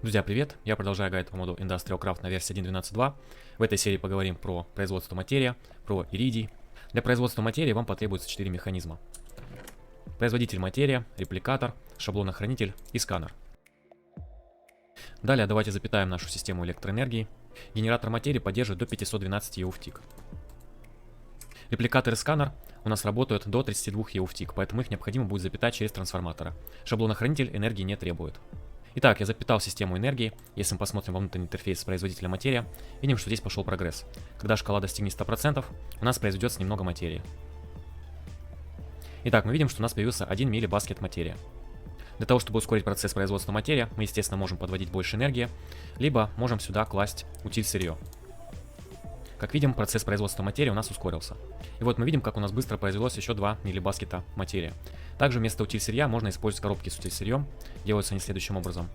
Друзья, привет! Я продолжаю гайд по моду Industrial Craft на версии 1.12.2. В этой серии поговорим про производство материя, про иридий. Для производства материи вам потребуется 4 механизма. Производитель материя, репликатор, шаблонохранитель и сканер. Далее давайте запитаем нашу систему электроэнергии. Генератор материи поддерживает до 512 EV в тик. Репликатор и сканер у нас работают до 32 EV в тик, поэтому их необходимо будет запитать через трансформатора. Шаблонохранитель энергии не требует. Итак, я запитал систему энергии. Если мы посмотрим во внутренний интерфейс производителя материя, видим, что здесь пошел прогресс. Когда шкала достигнет 100%, у нас произведется немного материи. Итак, мы видим, что у нас появился 1 миллибаскет материя. Для того, чтобы ускорить процесс производства материя, мы, естественно, можем подводить больше энергии, либо можем сюда класть утиль-сырье. Как видим, процесс производства материи у нас ускорился. И вот мы видим, как у нас быстро произвелось еще 2 миллибаскета материи. Также вместо утиль-сырья можно использовать коробки с утиль-сырьем. Делаются они следующим образом.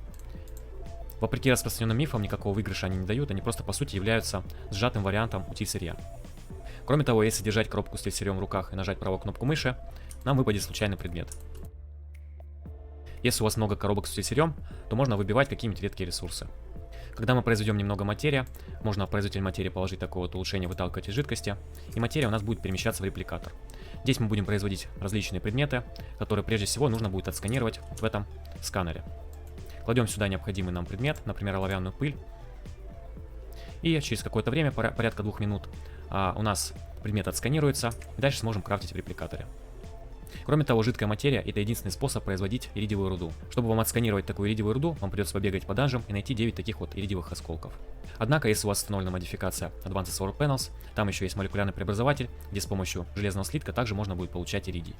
Вопреки распространенным мифам, никакого выигрыша они не дают, они просто по сути являются сжатым вариантом утиль-сырья. Кроме того, если держать коробку с утиль-сырьем в руках и нажать правую кнопку мыши, нам выпадет случайный предмет. Если у вас много коробок с утиль-сырьем, то можно выбивать какие-нибудь редкие ресурсы. Когда мы произведем немного материи, можно в производитель материи положить такое вот улучшение выталкивать из жидкости, и материя у нас будет перемещаться в репликатор. Здесь мы будем производить различные предметы, которые прежде всего нужно будет отсканировать в этом сканере. Кладем сюда необходимый нам предмет, например, оловянную пыль. И через какое-то время, порядка 2 минут, у нас предмет отсканируется, и дальше сможем крафтить в репликаторе. Кроме того, жидкая материя – это единственный способ производить иридиевую руду. Чтобы вам отсканировать такую иридиевую руду, вам придется побегать по данжам и найти 9 таких вот иридиевых осколков. Однако, если у вас установлена модификация Advanced Solar Panels, там еще есть молекулярный преобразователь, где с помощью железного слитка также можно будет получать иридий.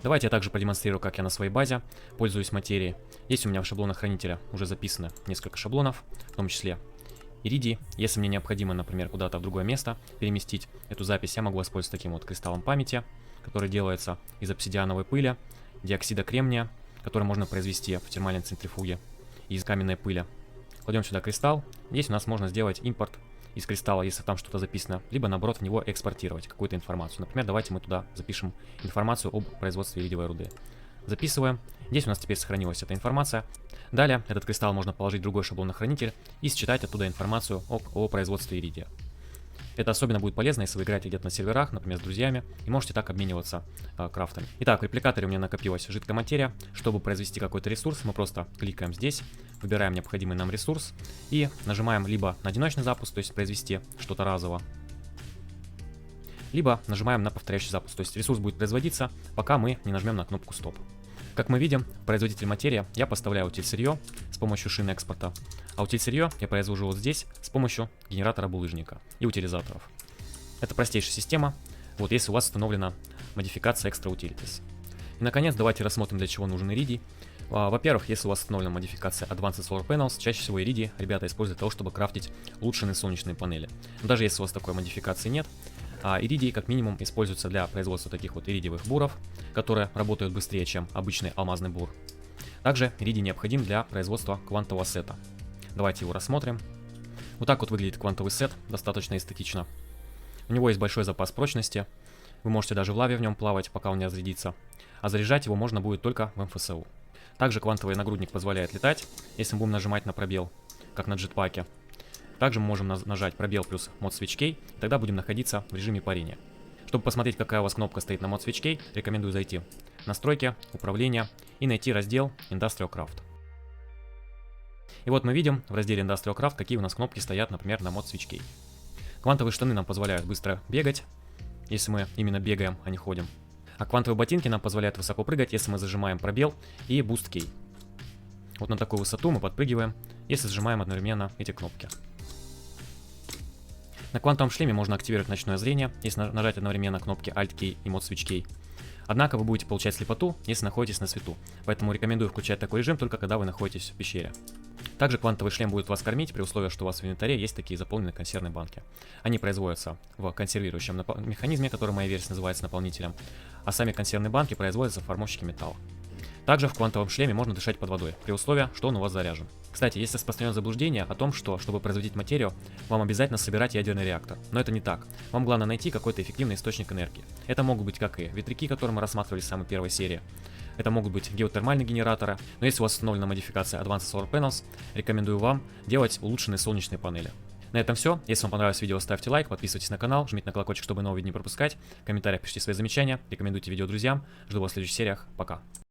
Давайте я также продемонстрирую, как я на своей базе пользуюсь материей. Есть у меня в шаблонах хранителя уже записано несколько шаблонов, в том числе иридий. Если мне необходимо, например, куда-то в другое место переместить эту запись, я могу воспользоваться таким вот кристаллом памяти, который делается из обсидиановой пыли, диоксида кремния, который можно произвести в термальной центрифуге, и из каменной пыли. Кладем сюда кристалл. Здесь у нас можно сделать импорт из кристалла, если там что-то записано, либо наоборот в него экспортировать какую-то информацию. Например, давайте мы туда запишем информацию об производстве иридиевой руды. Записываем. Здесь у нас теперь сохранилась эта информация. Далее этот кристалл можно положить в другой шаблонохранитель и считать оттуда информацию о производстве иридия. Это особенно будет полезно, если вы играете где-то на серверах, например, с друзьями, и можете так обмениваться крафтами. Итак, в репликаторе у меня накопилась жидкая материя. Чтобы произвести какой-то ресурс, мы просто кликаем здесь, выбираем необходимый нам ресурс и нажимаем либо на одиночный запуск, то есть произвести что-то разово, либо нажимаем на повторяющий запуск, то есть ресурс будет производиться, пока мы не нажмем на кнопку стоп. Как мы видим, в производитель материи я поставляю утиль-сырье с помощью шины экспорта, а утиль-сырье я произвожу вот здесь с помощью генератора булыжника и утилизаторов. Это простейшая система, вот если у вас установлена модификация Extra Utilities. И наконец, давайте рассмотрим, для чего нужен иридий. Во-первых, если у вас установлена модификация Advanced Solar Panels, чаще всего иридий ребята используют для того, чтобы крафтить улучшенные солнечные панели. Но даже если у вас такой модификации нет, иридий как минимум используется для производства таких вот иридиевых буров, которые работают быстрее, чем обычный алмазный бур. Также иридий необходим для производства квантового сета. Давайте его рассмотрим. Вот так вот выглядит квантовый сет, достаточно эстетично. У него есть большой запас прочности, вы можете даже в лаве в нем плавать, пока он не разрядится, а заряжать его можно будет только в МФСУ. Также квантовый нагрудник позволяет летать, если мы будем нажимать на пробел, как на джетпаке. Также мы можем нажать пробел плюс мод свечкей, и тогда будем находиться в режиме парения. Чтобы посмотреть, какая у вас кнопка стоит на мод свечкей, рекомендую зайти в настройки, управление и найти раздел Industrial Craft. И вот мы видим в разделе Industrial Craft, какие у нас кнопки стоят, например, на мод свечкей. Квантовые штаны нам позволяют быстро бегать, если мы именно бегаем, а не ходим. А квантовые ботинки нам позволяют высоко прыгать, если мы зажимаем пробел и Boost Key. Вот на такую высоту мы подпрыгиваем, если сжимаем одновременно эти кнопки. На квантовом шлеме можно активировать ночное зрение, если нажать одновременно кнопки Alt Key и мод Switch Key. Однако вы будете получать слепоту, если находитесь на свету, поэтому рекомендую включать такой режим только когда вы находитесь в пещере. Также квантовый шлем будет вас кормить при условии, что у вас в инвентаре есть такие заполненные консервные банки. Они производятся в консервирующем механизме, который в моей версии называется наполнителем, а сами консервные банки производятся в формовщике металла. Также в квантовом шлеме можно дышать под водой, при условии, что он у вас заряжен. Кстати, есть распространенное заблуждение о том, что, чтобы производить материю, вам обязательно собирать ядерный реактор. Но это не так. Вам главное найти какой-то эффективный источник энергии. Это могут быть как и ветряки, которые мы рассматривали в самой первой серии, Это могут быть геотермальные генераторы, но если у вас установлена модификация Advanced Solar Panels, рекомендую вам делать улучшенные солнечные панели. На этом все. Если вам понравилось видео, ставьте лайк, подписывайтесь на канал, жмите на колокольчик, чтобы новые видео не пропускать. В комментариях пишите свои замечания, рекомендуйте видео друзьям. Жду вас в следующих сериях. Пока.